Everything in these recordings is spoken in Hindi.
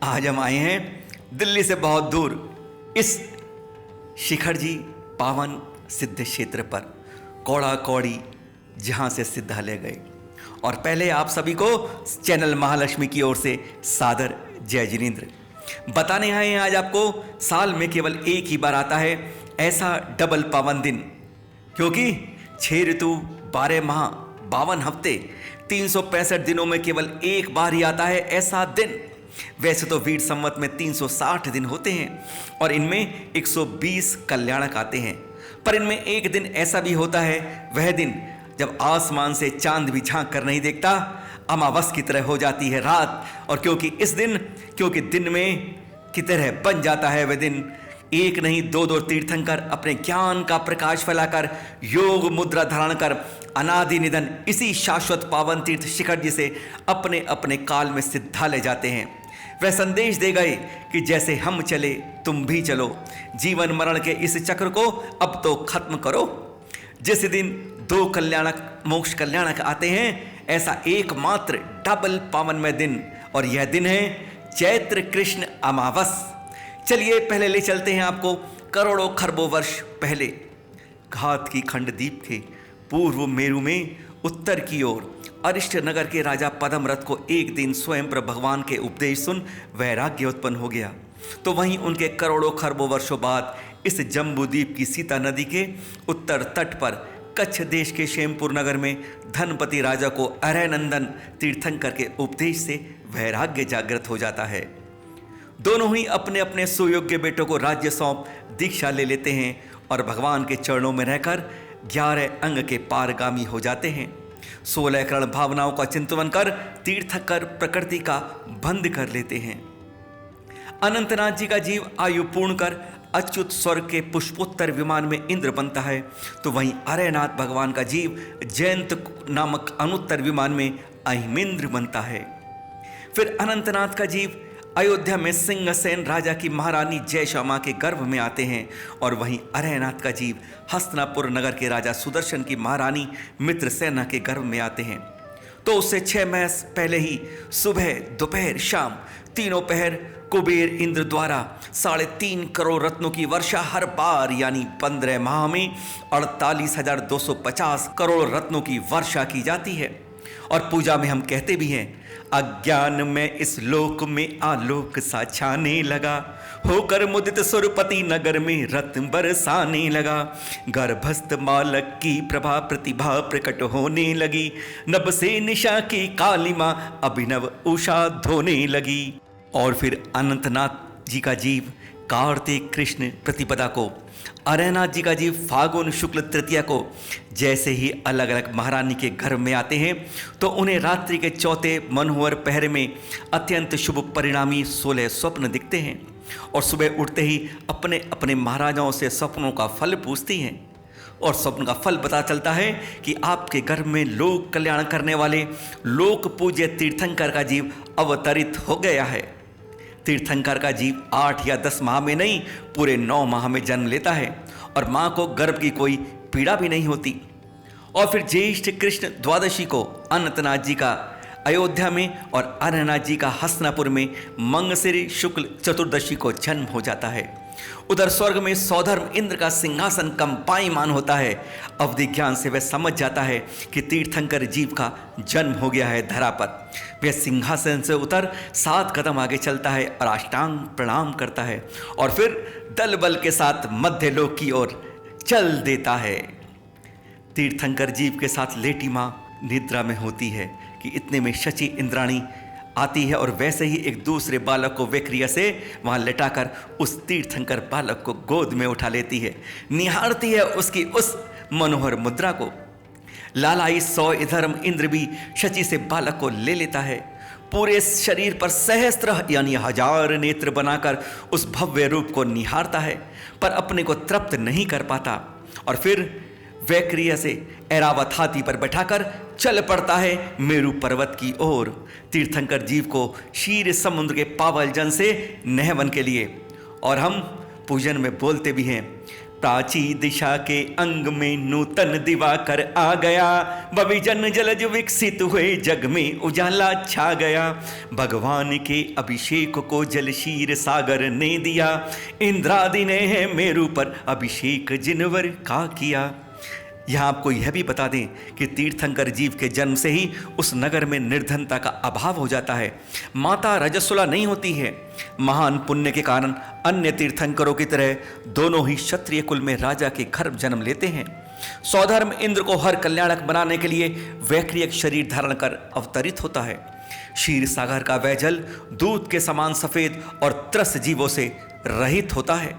आज हम आए हैं दिल्ली से बहुत दूर इस शिखर जी पावन सिद्ध क्षेत्र पर, कौड़ा कौड़ी, जहाँ से सिद्धालय गए। और पहले आप सभी को चैनल महालक्ष्मी की ओर से सादर जय जिनेंद्र। बताने आए हैं आज आपको, साल में केवल एक ही बार आता है ऐसा डबल पावन दिन, क्योंकि 6 ऋतु, 12 माह, 52 हफ्ते, 365 दिनों में केवल एक बार ही आता है ऐसा दिन। वैसे तो वीर संवत में 360 दिन होते हैं और इनमें 120 कल्याणक आते हैं, पर इनमें एक दिन ऐसा भी होता है, वह दिन जब आसमान से चांद भी झांक कर नहीं देखता, अमावस की तरह हो जाती है रात। और क्योंकि दिन में की तरह बन जाता है वह दिन, एक नहीं दो तीर्थंकर अपने ज्ञान का प्रकाश फैलाकर, योग मुद्रा धारण कर, अनादि निधन इसी शाश्वत पावन तीर्थ शिखर जी से अपने अपने काल में सिद्धालय जाते हैं। वह संदेश दे गए कि जैसे हम चले तुम भी चलो, जीवन मरण के इस चक्र को अब तो खत्म करो। जिस दिन 2 कल्याणक, मोक्ष कल्याणक आते हैं, ऐसा एकमात्र डबल पावनमय दिन, और यह दिन है चैत्र कृष्ण अमावस। चलिए पहले ले चलते हैं आपको करोड़ों खरबों वर्ष पहले, घात की खंडदीप के पूर्व मेरु में उत्तर की ओर अरिष्ट नगर के राजा पद्मरथ को एक दिन स्वयं प्रभु भगवान के उपदेश सुन वैराग्य उत्पन्न हो गया। तो वहीं उनके करोड़ों खरबों वर्षों बाद इस जम्बूद्वीप की सीता नदी के उत्तर तट पर कच्छ देश के शेमपुर नगर में धनपति राजा को अरयनंदन तीर्थंकर के उपदेश से वैराग्य जागृत हो जाता है। दोनों ही अपने अपने सुयोग्य बेटों को राज्य सौंप दीक्षा ले लेते हैं और भगवान के चरणों में रहकर 11 अंग के पारगामी हो जाते हैं। 16 करण भावनाओं का चिंतन कर तीर्थंकर प्रकृति का बंद कर लेते हैं। अनंतनाथ जी का जीव आयु पूर्ण कर अच्युत स्वर्ग के पुष्पोत्तर विमान में इंद्र बनता है, तो वहीं अरयनाथ भगवान का जीव जयंत नामक अनुत्तर विमान में अहिमेंद्र बनता है। फिर अनंतनाथ का जीव अयोध्या में सिंहसेन राजा की महारानी जयश्यामा के गर्भ में आते हैं, और वहीं अरयनाथ का जीव हस्तिनापुर नगर के राजा सुदर्शन की महारानी मित्रसेना के गर्भ में आते हैं। तो उससे 6 माह पहले ही सुबह, दोपहर, शाम तीनों पहर कुबेर इंद्र द्वारा 3.5 करोड़ रत्नों की वर्षा हर बार, यानी 15 माह में 48,250 करोड़ रत्नों की वर्षा की जाती है। और पूजा में हम कहते भी हैं, अज्ञान में इस लोक में आलोक सा छाने लगा, होकर मुदित सुरपति नगर में रत्न बरसाने लगा, गर्भस्थ बालक की प्रभा प्रतिभा प्रकट होने लगी, नभ से निशा की कालिमा अभिनव उषा धोने लगी। और फिर अनंतनाथ जी का जीव कार्तिक कृष्ण प्रतिपदा को, अरयनाथ जी का जीव फागुन शुक्ल तृतीया को जैसे ही अलग अलग महारानी के घर में आते हैं, तो उन्हें रात्रि के चौथे मनोहर पहर में अत्यंत शुभ परिणामी 16 स्वप्न दिखते हैं, और सुबह उठते ही अपने अपने महाराजाओं से स्वप्नों का फल पूछती हैं। और स्वप्न का फल पता चलता है कि आपके घर में लोक कल्याण करने वाले लोक पूज्य तीर्थंकर का जीव अवतरित हो गया है। तीर्थंकर का जीव 8 या 10 माह में नहीं, पूरे 9 माह में जन्म लेता है, और माँ को गर्भ की कोई पीड़ा भी नहीं होती। और फिर ज्येष्ठ कृष्ण द्वादशी को अनंतनाथ जी का अयोध्या में और अरयनाथ जी का हस्तिनापुर में मंगसिरी शुक्ल चतुर्दशी को जन्म हो जाता है। उधर स्वर्ग में सौधर्म इंद्र का सिंहासन कंपायमान होता है। अवधि ज्ञान से वह समझ जाता है कि तीर्थंकर जीव का जन्म हो गया है धरा पर। वह सिंहासन से उतर 7 कदम आगे चलता है और अष्टांग प्रणाम करता है, और फिर दल बल के साथ मध्य लोक की ओर चल देता है। तीर्थंकर जीव के साथ लेटी माँ निद्रा में होती है कि इतने में शची इंद्राणी आती है, और वैसे ही एक दूसरे बालक को वेक्रिया से वहाँ लेटाकर उस तीर्थंकर बालक को गोद में उठा लेती है, निहारती है उसकी उस मनोहर मुद्रा को। लालाई 100 इधर्म इंद्र भी शची से बालक को ले लेता है। पूरे शरीर पर सहस्त्र यानी 1000 नेत्र बनाकर उस भव्य रूप को निहारता है, पर अपने को तृप्त नहीं कर पाता, और फिर वैक्रिया से ऐरावत हाथी पर बैठाकर चल पड़ता है मेरु पर्वत की ओर, तीर्थंकर जीव को क्षीर समुद्र के पावल जल से नहवन के लिए। और हम पूजन में बोलते भी हैं, प्राची दिशा के अंग में नूतन दिवाकर आ गया, बवि जन जलज विकसित हुए, जग में उजाला छा गया। भगवान के अभिषेक को जल क्षीर सागर ने दिया, इंद्रादि ने है मेरु पर अभिषेक जिनवर का किया। यहाँ आपको यह भी बता दें कि तीर्थंकर जीव के जन्म से ही उस नगर में निर्धनता का अभाव हो जाता है। माता रजस्वला नहीं होती है। महान पुण्य के कारण अन्य तीर्थंकरों की तरह दोनों ही क्षत्रिय कुल में राजा के घर जन्म लेते हैं। सौधर्म इंद्र को हर कल्याणक बनाने के लिए वैक्रियक शरीर धारण कर अवतरित होता है। क्षीर सागर का वह जल दूध के समान सफेद और त्रस्त जीवों से रहित होता है।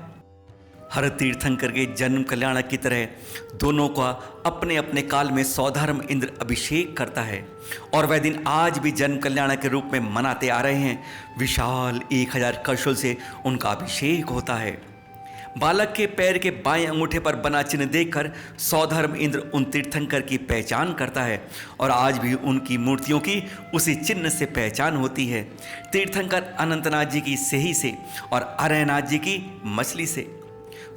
हर तीर्थंकर के जन्म कल्याणक की तरह दोनों का अपने अपने काल में सौधर्म इंद्र अभिषेक करता है और वह दिन आज भी जन्म कल्याणक के रूप में मनाते आ रहे हैं। विशाल 1000 कलशों से उनका अभिषेक होता है। बालक के पैर के बाएं अंगूठे पर बना चिन्ह देखकर सौधर्म इंद्र उन तीर्थंकर की पहचान करता है और आज भी उनकी मूर्तियों की उसी चिन्ह से पहचान होती है। तीर्थंकर अनंतनाथ जी की सेही से और अरयनाथ जी की मछली से।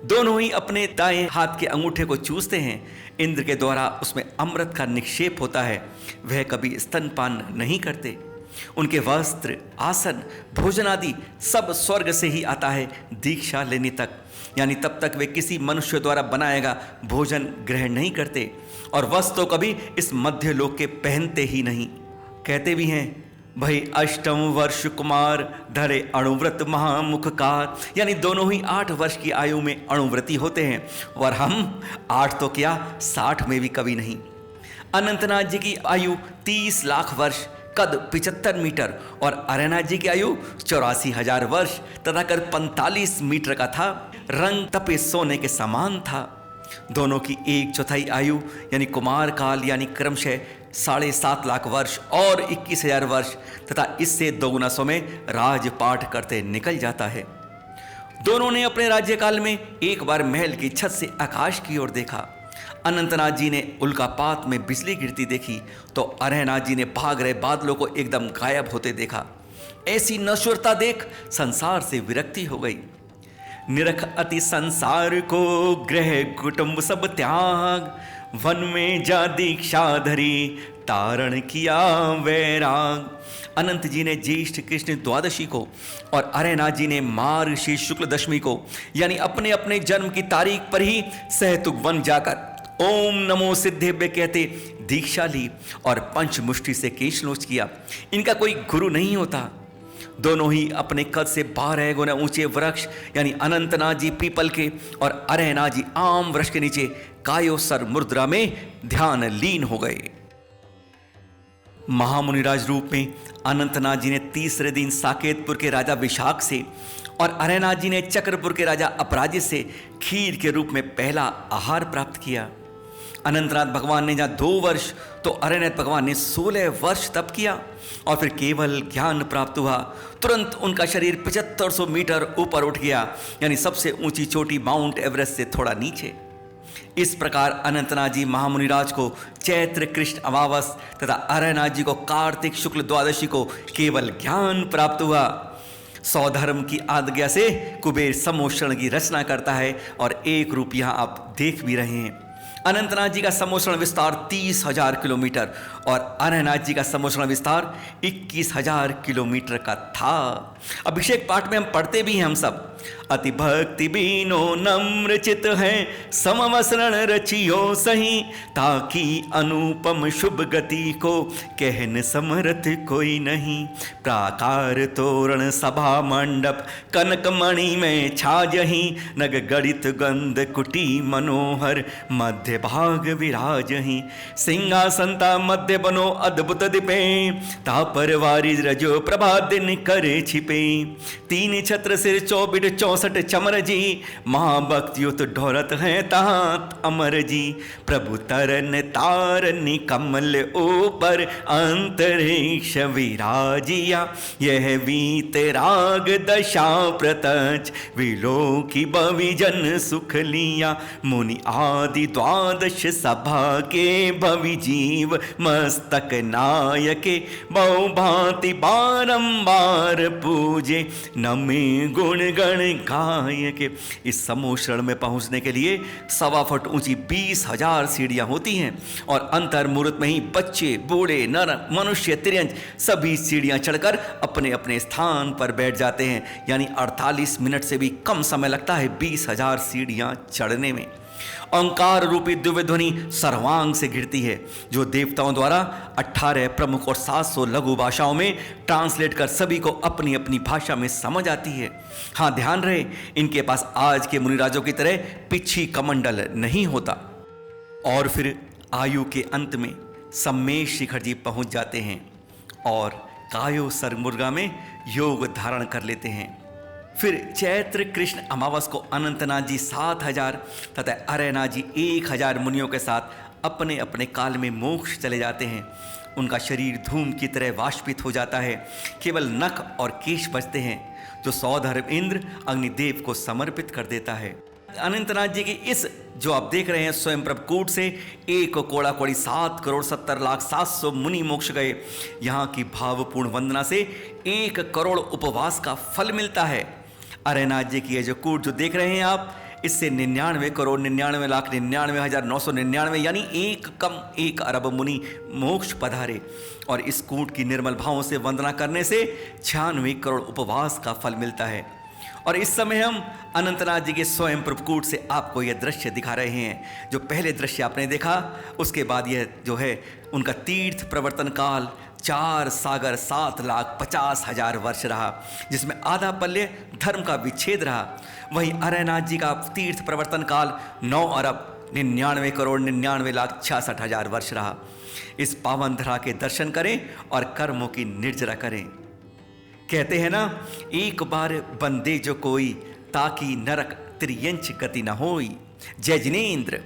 दोनों ही अपने दाएं हाथ के अंगूठे को चूसते हैं। इंद्र के द्वारा उसमें अमृत का निक्षेप होता है। वह कभी स्तनपान नहीं करते। उनके वस्त्र, आसन, भोजन आदि सब स्वर्ग से ही आता है दीक्षा लेने तक, यानी तब तक वे किसी मनुष्य द्वारा बनाएगा भोजन ग्रहण नहीं करते और वस्त्र तो कभी इस मध्य लोक के पहनते ही नहीं। कहते भी हैं, भाई अष्टम वर्ष कुमार धरे अणुव्रत महामुखकार, यानी दोनों ही 8 वर्ष की आयु में अणुव्रती होते हैं और हम 8 तो क्या 60 में भी कभी नहीं। अनंतनाथ जी की आयु 30 लाख वर्ष, कद 75 मीटर और अरयनाथ जी की आयु 84,000 वर्ष तथा कद 45 मीटर का था। रंग तपे सोने के समान था। दोनों की 1/4 आयु यानी कुमार काल यानी क्रमशः 7.5 लाख वर्ष और 21,000 वर्ष तथा इससे दोगुना समय राजपाठ करते निकल जाता है। दोनों ने अपने राज्यकाल में एक बार महल की छत से आकाश की ओर देखा। अनंतनाथ जी ने उल्कापात में बिजली गिरती देखी तो अरयनाथ जी ने भाग रहे बादलों को एकदम गायब होते देखा। ऐसी नश्वरता देख संसार से विरक्ति हो गई। निरख अति संसार को ग्रह कुटुंब सब त्याग, वन में जा दीक्षा धरी तारण किया वैराग। अनंत जी ने ज्येष्ठ कृष्ण द्वादशी को और अरयनाथ जी ने मार्गशीर्ष शुक्ल दशमी को यानी अपने अपने जन्म की तारीख पर ही सहतुक वन जाकर ओम नमो सिद्धेभ्य कहते दीक्षा ली और पंचमुष्टि से केशलोच किया। इनका कोई गुरु नहीं होता। दोनों ही अपने कद से 12 गुना ऊंचे वृक्ष यानी अनंतनाथ जी पीपल के और अरयनाथ जी आम वृक्ष के नीचे कायोसर मुद्रा में ध्यान लीन हो गए। महामुनिराज रूप में अनंतनाथ जी ने तीसरे दिन साकेतपुर के राजा विशाख से और अरयनाथ जी ने चक्रपुर के राजा अपराजित से खीर के रूप में पहला आहार प्राप्त किया। अनंतनाथ भगवान ने जहाँ 2 वर्ष तो अरयनाथ भगवान ने 16 वर्ष तप किया और फिर केवल ज्ञान प्राप्त हुआ। तुरंत उनका शरीर 7500 मीटर ऊपर उठ गया यानी सबसे ऊंची चोटी माउंट एवरेस्ट से थोड़ा नीचे। इस प्रकार अनंतनाथ जी महामुनिराज को चैत्र कृष्ण अमावस तथा अरयनाथ जी को कार्तिक शुक्ल द्वादशी को केवल ज्ञान प्राप्त हुआ। सौधर्म की आज्ञा से कुबेर समोषण की रचना करता है और एक रूप यहां आप देख भी रहे हैं। अनंतनाथ जी का समोषण विस्तार 30,000 किलोमीटर और अरयनाथ जी का समोषण विस्तार 21,000 किलोमीटर का था। अभिषेक पाठ में हम पढ़ते भी हैं हम सब, अति भक्ति बीनो नम्र चित है समवसरण रचियो सही, ताकि अनुपम शुभ गति को कहन समर्थ कोई नहीं। प्राकार तोरण सभा मंडप कनक मणि में छाजही, नग गणित गंध कुटी मनोहर मध्य भाग विराजही। सिंहासनता मध्य बनो अद्भुत दिपे, ता पर वारी रजो प्रभा दिन करे छिपे। 3 छत्र सिर 24 64 चमर जी, महाभक्तियुत ढोरत है तात अमर जी। प्रभु तरन तारनी कमल ऊपर अंतरिक्ष विराजिया, यह वीत राग दशा प्रतच विलोकी भवि जन सुख लिया। मुनि आदि द्वादश सभा के भवि जीव मस्तक नायके, बहु भांति बारंबार पूजे नमे गुण गण शरण गाय के। इस समूह शरण में पहुंचने के लिए 1.25 फुट ऊंची 20,000 सीढ़ियां होती हैं और अंतर मुहूर्त में ही बच्चे, बूढ़े, नर, मनुष्य, तिर्यंच सभी सीढ़ियां चढ़कर अपने अपने स्थान पर बैठ जाते हैं। यानी 48 मिनट से भी कम समय लगता है 20,000 सीढ़ियां चढ़ने में। ओंकार रूपी दिव्य ध्वनि सर्वांग से गिरती है, जो देवताओं द्वारा 18 प्रमुख और 700 लघु भाषाओं में ट्रांसलेट कर सभी को अपनी अपनी भाषा में समझ आती है। हाँ, ध्यान रहे, इनके पास आज के मुनिराजों की तरह पिछी कमंडल नहीं होता। और फिर आयु के अंत में सम्मेश शिखर जी पहुंच जाते हैं और कायो सरमुर्गा में योग धारण कर लेते हैं। फिर चैत्र कृष्ण अमावस को अनंतनाथ जी 7,000 तथा अरयनाथ जी 1,000 मुनियों के साथ अपने अपने काल में मोक्ष चले जाते हैं। उनका शरीर धूम की तरह वाष्पित हो जाता है, केवल नख और केश बचते हैं, जो सौधर्म इंद्र अग्निदेव को समर्पित कर देता है। अनंतनाथ जी की इस जो आप देख रहे हैं स्वयं प्रभकूट से 1 कोड़ा कोड़ी 7,70,00,700 मुनि मोक्ष गए। यहाँ की भावपूर्ण वंदना से 1 करोड़ उपवास का फल मिलता है। अरयनाथ जी की ये जो कूट जो देख रहे हैं आप, इससे 99,99,99,999 यानी 1 अरब मुनि मोक्ष पधारे। और इस कूट की निर्मल भावों से वंदना करने से 96 करोड़ उपवास का फल मिलता है। और इस समय हम अनंतनाथ जी के स्वयं प्रभकूट से आपको यह दृश्य दिखा रहे हैं। जो पहले दृश्य आपने देखा, उसके बाद यह जो है उनका तीर्थ प्रवर्तन काल 4 सागर 7,50,000 वर्ष रहा, जिसमें आधा पल्ले धर्म का विच्छेद रहा। वहीं अरयनाथ जी का तीर्थ प्रवर्तन काल 9 अरब 99,99,66,000 वर्ष रहा। इस पावन धरा के दर्शन करें और कर्मों की निर्जरा करें। कहते हैं ना, एक बार बंदे जो कोई, ताकि नरक त्रियंच गति न होई। जय जिनेन्द्र।